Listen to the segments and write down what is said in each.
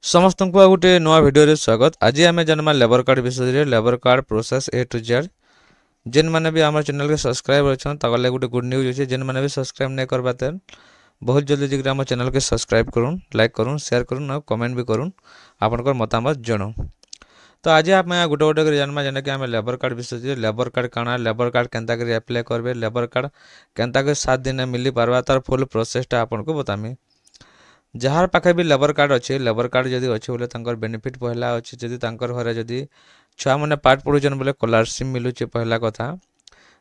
समस्त को गोटे नुआ भिडियो स्वागत। आज आम जाना लेबर कार्ड विषय labour card process A to Z. जेन मैंने भी आम चैनल के सब्सक्राइब अच्छा गोटे गुड न्यूज अच्छे। जेन मैंने भी सब्सक्राइब नहीं करवाते बहुत जल्दी जगह आम चैनल के सब्सक्राइब करूँ, लाइक करूँ, शेयर करूँ और कमेंट भी करूँ, आपनकर मतामत जनाऊँ। तो आज आप गोटे गोटे कर जाना जेना कि आम लेबर कार्ड विषय लेबर कार्ड काଣା लेबर कार्ड केन्ता कर अप्लाई करेंगे, लेबर कार्ड केन्ता कर 7 दिन मिली पार्बा तार फुल प्रोसेसटा आपको बतामी। जार पाखे भी लेबर कार्ड अच्छे, लेबर कार्ड जदि अच्छे बोले तंकर बेनिफिट पहला अच्छे। जदि तंकर घरे जदि छुआ मैंने पाठ पढ़ुचन बोले स्कॉलरशिप मिलूचे पहला कथा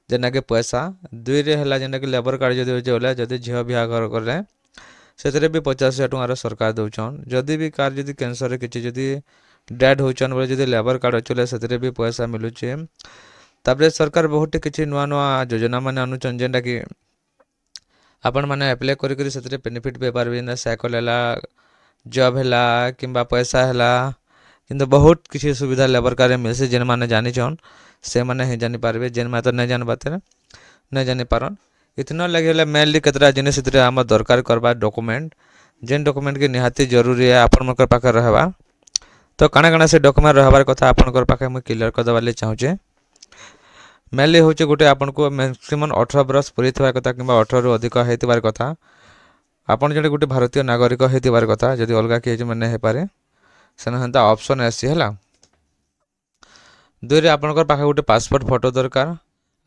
जेना कि पैसा। दुई रे हला जेना कि लेबर कार्ड जदि अच्छे बोले जदि झील बिहा घर करें से भी 50,000 टंकार सरकार दौन। जदि भी कार जदि कैंसर किसी जदि डेड होचन बोले जदि लेबर कार्ड अच्छे से भी पैसा मिलूचे। तापर सरकार बहुत किसी नुआ नुआ योजना मैंने अनुचन जेनटा कि आपण मैंने अप्लाई करी से बेनिफिट पे पार्बे ना साइकिल है जॉब है कि पैसा है किंतु बहुत किसी सुविधा लेबर कार्ड मिल से जेन मैंने जानी छन से मैंने ही जानी पार्बे जेन मैं तो नहीं जान पाते नहीं जानी पारन। इतना लगे मेनली केतरा जिनिस आम दरकार करवा डॉक्यूमेंट जेन डॉक्यूमेंट की निहाती जरूरी है आपण पाखे रहबा। तो काଣା काଣା से डॉक्यूमेंट रहबार कथा आपण पाखे मुझे क्लियर कर देवार चाहूँचे। मेनली हूँ गोटे आपन को मैक्सिमम 18 बरस पूरी थवा कथा कि 18 रु अधिक होइतिबार कथा। आपन जड़े गोटे भारतीय नागरिक होइतिबार कथा। जदि अलगा किए मैंने पारे सेना हेन्ता ऑप्शन आसी है। दुई रे आपनकर पाखे गोटे पासपोर्ट फोटो दरकार,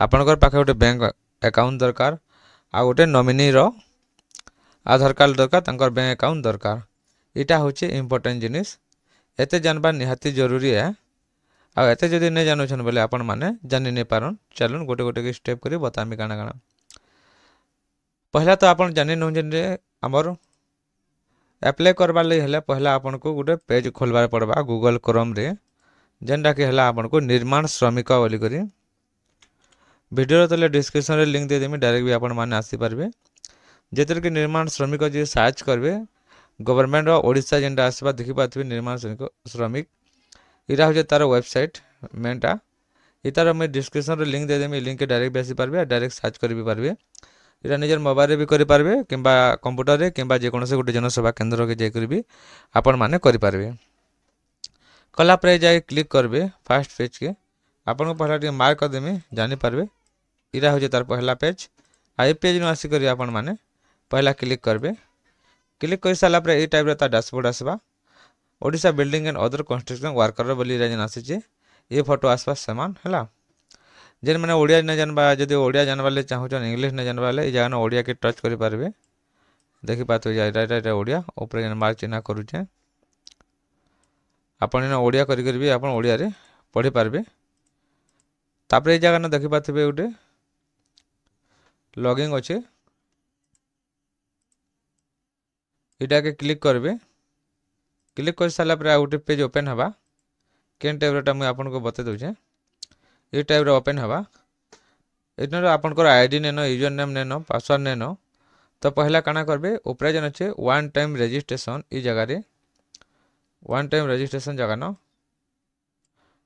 आपनकर पाखे गोटे बैंक अकाउंट दरकार, आ गोटे नॉमिनी रो आधार कार्ड दरकार, तंकर बैंक अकाउंट दरकार। इटा होचे इम्पोर्टेंट जिनिस, एते जानबा निहाती जरूरी है। आ एते जदि नहीं जानूछन बोले आपण माने जानि नहीं पारन। चलून गोटे गोटे के स्टेप करी बतामी काଣା काଣା। पहला तो आपण जानि नौ जे हमर अप्लाई करबार लई हेले पहला आपण को गोटे पेज खोलबार पड़बा गूगल क्रोम रे जेनटा कि हेला आपण को निर्माण श्रमिक बोली करी। वीडियो तले डिस्क्रिप्शन रे लिंक दे देमी, डायरेक्ट भी आपण माने आसी पारबे। जेतर कि निर्माण श्रमिक जे सर्च करबे गवर्नमेंट रो ओडिशा जेनटा आसबा देखि पाथबे निर्माण श्रमिक इरा हो तार वेबसाइट मेनटा। इतार मैं डिस्क्रिप्शन रे लिंक दे देमी, लिंक के डायरेक्ट भी आसी पारबे, डायरेक्ट सर्च कर भी पारबे। इरा निजर मोबाइल रे भी करि पारबे किंबा कंप्यूटर रे किंबा जे कोनसे गोटे जनसेवा केंद्र के जाय भी आपण माने करि पारबे। कला पर जाय क्लिक करबे फर्स्ट पेज के आपण को पहला मार्क कर देमी जानि पारबे। इरा हो तार पहला पेज। आई पेज नु आसी करी आपण माने पहला क्लिक करबे। क्लिक कर साला पर ए टाइप रे ता डैशबोर्ड आसबा। Odisha building and other construction worker बोली जेन आसीचे ये फोटो आसबा समान है। जेन मैंने ओडिया नहीं जानबा जदि ओडिया जानबार चाहून इंग्लीश नहीं जानबार ये जगह ओडिया के टच करेंगे देखी पाते ओडिया ऊपर जेन मार्क चिन्ह करुचे आपन ओडिया करी भी आप ओडिया रे पढ़ी पारबे। तापर ये जगह देखी पाते गोटे लॉगिंग अच्छे इटा के क्लिक करबे। क्लिक कर सारा पर गोटे पेज ओपन हवा केन टाइप मुझे आपको बता दूचे ये टाइप ओपन हवा। इधर आपनकर आईडी नेन, यूजर नेम नेन, पासवर्ड नेन। तो पहला काना करबे ऊपर जेन अच्छे वन टाइम रजिस्ट्रेशन ई जगह रे वन टाइम रजिस्ट्रेशन जगह न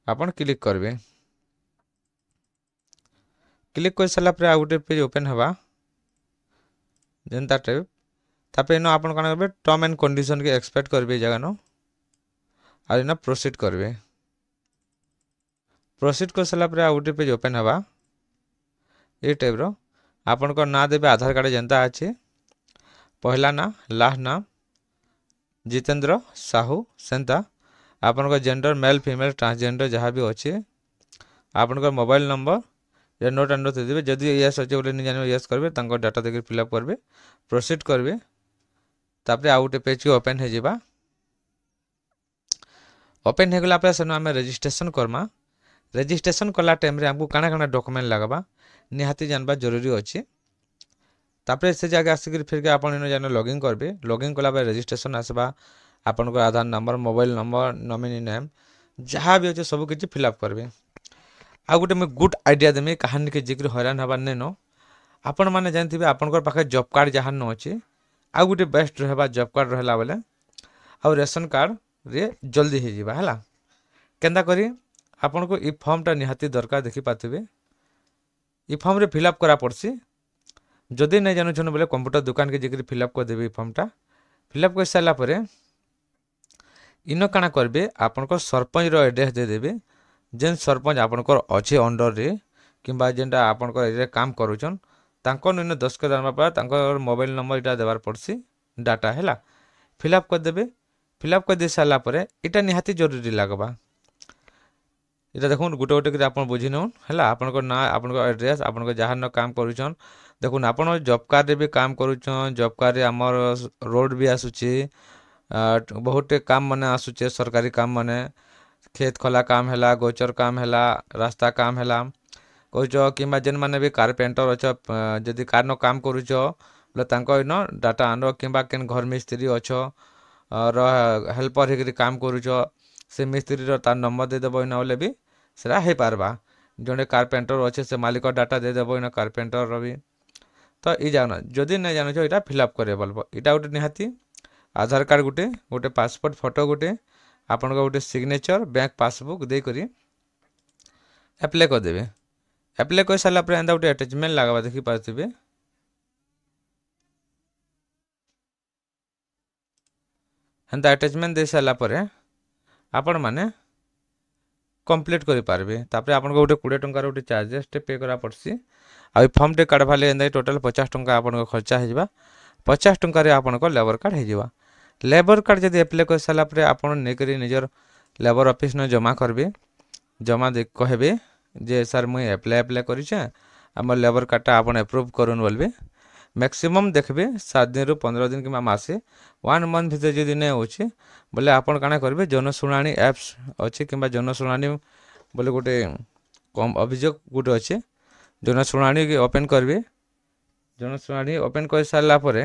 आपन क्लिक करबे। क्लिक कर सारा पर गोटे पेज ओपन हवा जेनता टाइप। तापर इन आपन काना करबे टर्म एंड कंडीशन के एक्सपेक्ट करबे जगह न और इना प्रोसीड करबे। प्रोसीड कर सारा पर गोटे पेज ओपन हवा ये टाइप रो आपन को ना देबे आधार कार्ड जनता अच्छे पहला ना लास्ट नाम जितेंद्र साहू सेंता आपन को जेंडर मेल फीमेल ट्रांसजेंडर जहाँ भी अच्छे आपन को मोबाइल नंबर या नोट एंड दे देबे। जदि यस अच्छे बोले नहीं जाने यस करबे तंको डाटा देके फिलअप करबे प्रोसीड करबे। तापर आ गोटे पेज के ओपन हो जाबा। ओपन हो गला पर सेनो आमे रजिस्ट्रेशन करमा। रजिस्ट्रेशन कला टाइम रे हमको काना काना डॉक्यूमेंट लगबा निहाती जानबा जरूरी अच्छे। तापर से जगह आसिक फिर के आपन इन जाने लॉगिन करबे। लॉगिन कला पर रजिस्ट्रेशन आसबा आपन को Aadhaar number, mobile number, nominee name जहाँ भी अच्छे सब किसी फिलअप करबे। आ गोटे मैं गुड आइडिया देमी कहानी के जिक्र हैरान हबार नहीं न। आपण मैंने जानते आपन पाखे जॉब कार्ड जहाँ न अच्छे आ गोटे बेस्ट रहा जॉब कार्ड रहा बेले आ रेशन कार्ड रे जल्दी हो जावा है केन्ता करी आपन को ई फॉर्मटा निहाती दरकार देखी पाते। ई फॉर्म रे फिलअप करा पड़सी। जदि नहीं जानून बोले कंप्यूटर दुकान के जाकर फिलअप कर देबे। फॉर्मटा फिलअप कर सारा पर इन काଣା करबे आपनकर सरपंच रो एड्रेस दे देबे जेन सरपंच आपनकर अच्छे अंडर रे किंबा जेनटा आपनकर एरिया काम करूछन तांको इन दस्खत आनबा पर तांकर मोबाइल नंबर इटा देबार पड़सी डाटा हैला फिलअप कर देबे फिलअप कर दे साला परे इटा निहाती जरूरी लागबा इटा देखुन गोटे गोटे कर आपन बुझी नउन हैला आपनकर ना आपनकर एड्रेस आपनकर जहां न काम करूछन देखुन आपन जॉब कार्ड रे भी काम करूछन जॉब कार्ड रे हमर रोड भी आसुची बहुत काम माने आसुचे सरकारी काम माने खेत खोला काम हैला गोचर काम हैला रास्ता काम हैला कहूच कि जेन माने भी कारपेंटर अछ जदि कार न काम करूछ बोले तांको इन डाटा आन कि केन घर मिस्त्री अछ हेल्पर होकर काम करूछ से मिस्त्री तार नंबर दे देबो इन बोले भी सेरा हे पारबा जने कारपेंटर अच्छे से मालिक डाटा दे देबो इन कारपेंटर रो भी तो ई जानो जदि नहीं जानो इटा फिलअप करे बोलबो इटा गोटे निहाती आधार कार्ड गोटे गोटे पासपोर्ट फोटो गोटे आपन गोटे सिग्नेचर बैंक पासबुक दे करी अप्लाई कर देबे अप्लाई कर सारा पर एंदा गोटे अटैचमेंट लागबा देखि पाथिबे हेंता अटैचमेंट दे सारा पर आपण माने कंप्लीट करि पारबे तापर आपन गोटे 20 टंका गोटे चार्जेस टे पे करा पड़सी आ फॉर्म टे काढवा ले एंदा टोटल 50 टंका आपन खर्चा हे जिबा 50 टंका रे आपन को लेबर कार्ड हे जिबा लेबर कार्ड जदि अप्लाई कर सारा पर आपन ने करी निजर लेबर ऑफिस न जमा करबे जमा दे कहबे जे सर मुई अप्लाई करिछे हमर लेबर कार्डटा आपन अप्रूव करन बोलबे मैक्सिमम देखबे 7 दिन रु 15 दिन किमा मासे 1 मंथ भीतर जदि नै होछि बोले आपन काना करबे जनसुनानी एप्स अछि किमा जनसुनानी बोले गोटे कम अभियोग गोटे अछि जनसुनानी के ओपन करबे जनसुनानी ओपन कर सारला परे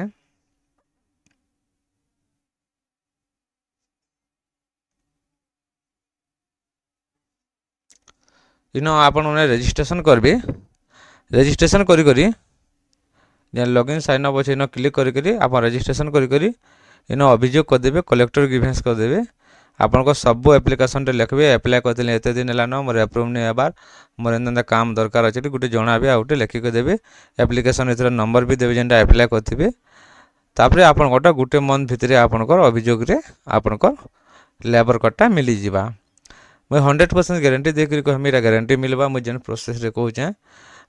इनो आपन ओने रजिस्ट्रेशन करबे रजिस्ट्रेशन करी करी जे लॉगिन साइन अप अछि न क्लिक करी करी आपन रजिस्ट्रेशन करी करी इनो अभियोग कर देबे कलेक्टर ग्रीवेंस कर देबे आपन को सब एप्लिकेशन रे लिखबे अप्लाई करथिले एते दिन हला न मोर अप्रूव नै हेबार मोर एंदा काम दरकार अछि गुटे जणाबे आउटे लिखि के देबे एप्लिकेशन इतर नंबर भी देबे जेंटा अप्लाई करथिबे तापरे आपन गोटा गुटे मंथ भितरे आपन को अभियोग रे आपन को लेबर कार्डटा मिली जिबा मैं 100% गारंटी दे करी कहमी गारंटी मिलबा मैं जेन प्रोसेस रे कहूचे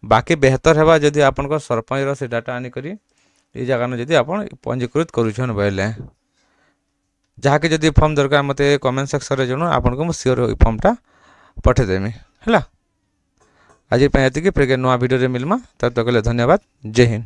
बाकी बेहतर हेबा जदि आपन को सरपंच रो से डाटा आनी करी ई जगह न जदि आपन पंजीकृत करूछन बोले जहा के जदि फॉर्म दरकार मते कमेंट सेक्शन रे जनो आपन को म शेयर फॉर्मटा पठे देमी हला आज पे एति के फिर के नवा वीडियो रे मिलमा तब तक के लिए धन्यवाद जय हिंद।